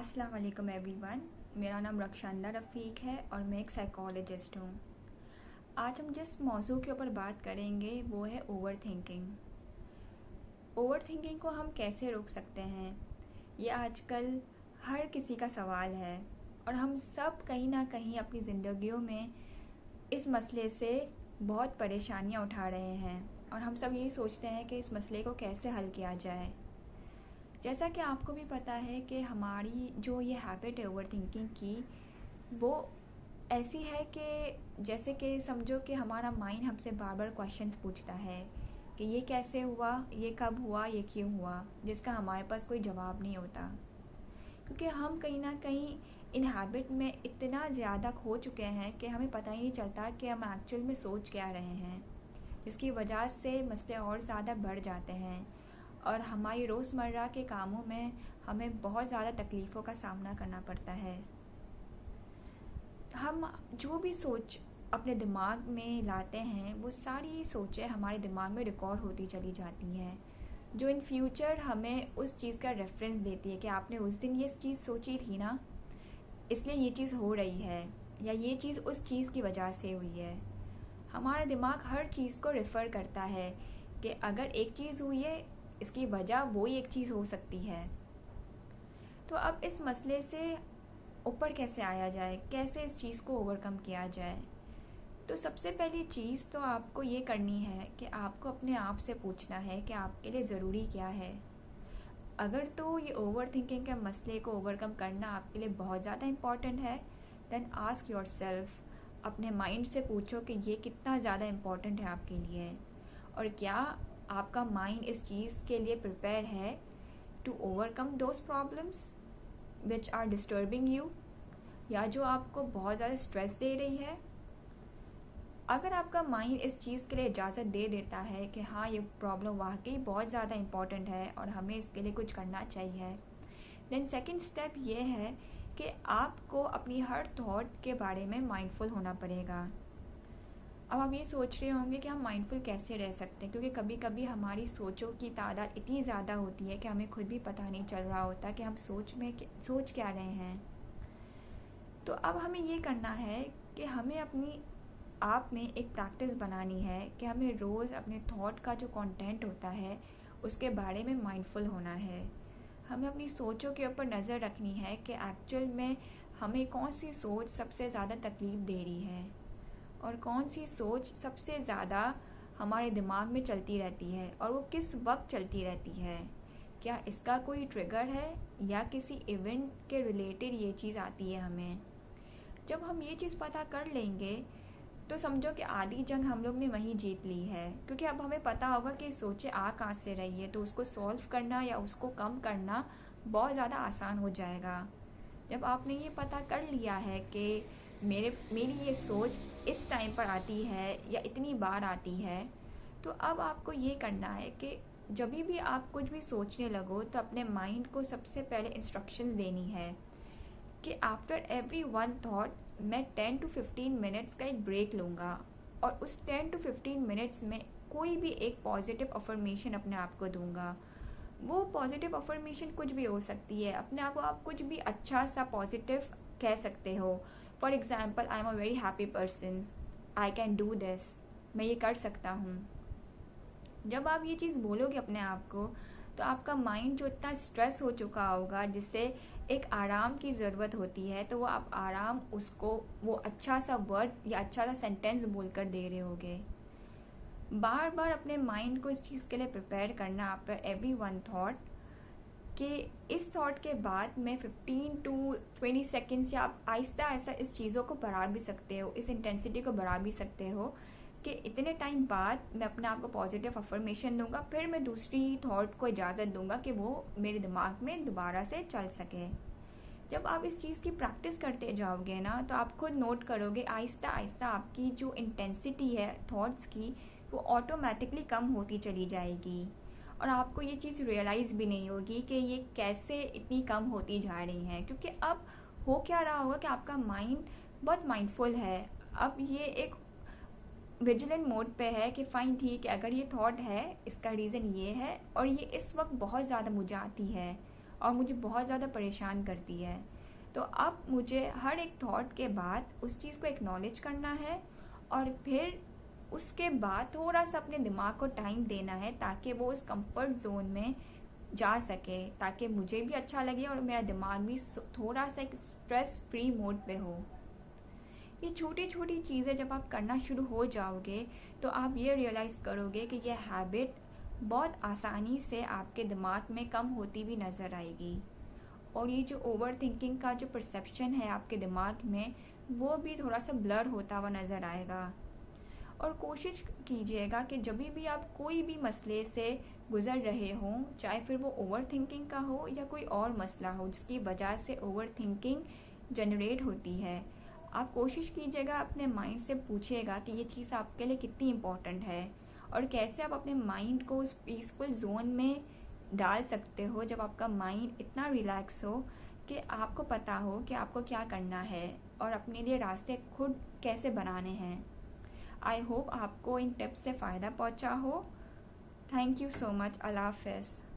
अस्सलाम वालेकुम एवरीवन। मेरा नाम रक्षांदा रफ़ीक है और मैं एक साइकोलॉजिस्ट हूँ। आज हम जिस मौजू के ऊपर बात करेंगे वो है ओवर थिंकिंग। ओवर थिंकिंग को हम कैसे रोक सकते हैं, ये आजकल हर किसी का सवाल है और हम सब कहीं ना कहीं अपनी ज़िंदगियों में इस मसले से बहुत परेशानियाँ उठा रहे हैं और हम सब यही सोचते हैं कि इस मसले को कैसे हल किया जाए। जैसा कि आपको भी पता है कि हमारी जो ये हैबिट है ओवर थिंकिंग की, वो ऐसी है कि जैसे कि समझो कि हमारा माइंड हमसे बार बार क्वेश्चंस पूछता है कि ये कैसे हुआ, ये कब हुआ, ये क्यों हुआ, जिसका हमारे पास कोई जवाब नहीं होता। क्योंकि हम कहीं ना कहीं इन हैबिट में इतना ज़्यादा खो चुके हैं कि हमें पता ही नहीं चलता कि हम एक्चुअल में सोच क्या रहे हैं, जिसकी वजह से मसले और ज़्यादा बढ़ जाते हैं और हमारी रोज़मर्रा के कामों में हमें बहुत ज़्यादा तकलीफ़ों का सामना करना पड़ता है। हम जो भी सोच अपने दिमाग में लाते हैं वो सारी सोचें हमारे दिमाग में रिकॉर्ड होती चली जाती हैं, जो इन फ्यूचर हमें उस चीज़ का रेफरेंस देती है कि आपने उस दिन ये चीज़ सोची थी ना, इसलिए ये चीज़ हो रही है, या ये चीज़ उस चीज़ की वजह से हुई है। हमारा दिमाग हर चीज़ को रेफ़र करता है कि अगर एक चीज़ हुई है, इसकी वजह वो ही एक चीज़ हो सकती है। तो अब इस मसले से ऊपर कैसे आया जाए, कैसे इस चीज़ को ओवरकम किया जाए? तो सबसे पहली चीज़ तो आपको ये करनी है कि आपको अपने आप से पूछना है कि आपके लिए ज़रूरी क्या है। अगर तो ये ओवर थिंकिंग के मसले को ओवरकम करना आपके लिए बहुत ज़्यादा इम्पॉर्टेंट है, देन आस्क योर सेल्फ, अपने माइंड से पूछो कि ये कितना ज़्यादा इम्पॉर्टेंट है आपके लिए, और क्या आपका माइंड इस चीज़ के लिए प्रिपेयर है to overcome those problems which are disturbing you, या जो आपको बहुत ज़्यादा स्ट्रेस दे रही है। अगर आपका माइंड इस चीज़ के लिए इजाज़त दे देता है कि हाँ, ये प्रॉब्लम वाकई बहुत ज़्यादा इम्पॉर्टेंट है और हमें इसके लिए कुछ करना चाहिए, देन सेकेंड स्टेप ये है कि आपको अपनी हर थॉट के बारे में माइंडफुल होना पड़ेगा। अब आप ये सोच रहे होंगे कि हम माइंडफुल कैसे रह सकते हैं, क्योंकि कभी कभी हमारी सोचों की तादाद इतनी ज़्यादा होती है कि हमें खुद भी पता नहीं चल रहा होता कि हम सोच क्या रहे हैं। तो अब हमें ये करना है कि हमें अपनी आप में एक प्रैक्टिस बनानी है कि हमें रोज़ अपने थॉट का जो कंटेंट होता है उसके बारे में माइंडफुल होना है। हमें अपनी सोचों के ऊपर नज़र रखनी है कि एक्चुअल में हमें कौन सी सोच सबसे ज़्यादा तकलीफ़ दे रही है और कौन सी सोच सबसे ज़्यादा हमारे दिमाग में चलती रहती है और वो किस वक्त चलती रहती है। क्या इसका कोई ट्रिगर है या किसी इवेंट के रिलेटेड ये चीज़ आती है हमें। जब हम ये चीज़ पता कर लेंगे तो समझो कि आधी जंग हम लोग ने वहीं जीत ली है, क्योंकि अब हमें पता होगा कि सोचें आ कहाँ से रही है, तो उसको सॉल्व करना या उसको कम करना बहुत ज़्यादा आसान हो जाएगा। जब आपने ये पता कर लिया है कि मेरी ये सोच इस टाइम पर आती है या इतनी बार आती है, तो अब आपको ये करना है कि जब भी आप कुछ भी सोचने लगो तो अपने माइंड को सबसे पहले इंस्ट्रक्शंस देनी है कि आफ्टर एवरी वन थॉट मैं 10 to 15 मिनट्स का एक ब्रेक लूँगा और उस 10 to 15 मिनट्स में कोई भी एक पॉजिटिव अफर्मेशन अपने आप को दूंगा। वो पॉजिटिव अफर्मेशन कुछ भी हो सकती है, अपने आप को आप कुछ भी अच्छा सा पॉजिटिव कह सकते हो। For example, I am a very happy person, I can do this, मैं ये कर सकता हूँ। जब आप ये चीज़ बोलोगे अपने आप को, तो आपका माइंड जो इतना स्ट्रेस हो चुका होगा, जिससे एक आराम की ज़रूरत होती है, तो वो आप आराम उसको वो अच्छा सा वर्ड या अच्छा सा सेंटेंस बोलकर दे रहे होगे। बार बार अपने माइंड को इस चीज़ के लिए प्रिपेयर करना आफ्टर एवरी वन थॉट कि इस थॉट के बाद मैं 15 to 20 सेकेंड्स, या आप आहिस्ता आहिस्ता इस चीज़ों को बढ़ा भी सकते हो, इस इंटेंसिटी को बढ़ा भी सकते हो कि इतने टाइम बाद मैं अपने आप को पॉजिटिव अफर्मेशन दूंगा, फिर मैं दूसरी थॉट को इजाज़त दूंगा कि वो मेरे दिमाग में दोबारा से चल सके। जब आप इस चीज़ की प्रैक्टिस करते जाओगे ना, तो आप खुद नोट करोगे आहिस्ता आहिस्ता आपकी जो इंटेंसिटी है थॉट्स की, वो ऑटोमेटिकली कम होती चली जाएगी और आपको ये चीज़ रियलाइज़ भी नहीं होगी कि ये कैसे इतनी कम होती जा रही हैं। क्योंकि अब हो क्या रहा होगा कि आपका माइंड बहुत माइंडफुल है, अब ये एक विजिलेंट मोड पे है कि फ़ाइन, ठीक है, अगर ये थॉट है इसका रीज़न ये है और ये इस वक्त बहुत ज़्यादा मुझे आती है और मुझे बहुत ज़्यादा परेशान करती है। तो अब मुझे हर एक थॉट के बाद उस चीज़ को एक्नॉलेज करना है और फिर उसके बाद थोड़ा सा अपने दिमाग को टाइम देना है ताकि वो उस कंफर्ट जोन में जा सके, ताकि मुझे भी अच्छा लगे और मेरा दिमाग भी थोड़ा सा एक स्ट्रेस फ्री मोड पे हो। ये छोटी छोटी चीज़ें जब आप करना शुरू हो जाओगे तो आप ये रियलाइज़ करोगे कि ये हैबिट बहुत आसानी से आपके दिमाग में कम होती भी नज़र आएगी और ये जो ओवर थिंकिंग का जो परसेप्शन है आपके दिमाग में वो भी थोड़ा सा ब्लर होता हुआ नज़र आएगा। और कोशिश कीजिएगा कि जब भी आप कोई भी मसले से गुजर रहे हों, चाहे फिर वो ओवर थिंकिंग का हो या कोई और मसला हो जिसकी वजह से ओवर थिंकिंग जनरेट होती है, आप कोशिश कीजिएगा अपने माइंड से पूछिएगा कि ये चीज़ आपके लिए कितनी इम्पोर्टेंट है और कैसे आप अपने माइंड को उस पीसफुल जोन में डाल सकते हो जब आपका माइंड इतना रिलैक्स हो कि आपको पता हो कि आपको क्या करना है और अपने लिए रास्ते खुद कैसे बनाने हैं। आई होप आपको इन टिप्स से फ़ायदा पहुंचा हो। Thank you so much. अल्लाह हाफ़िज़।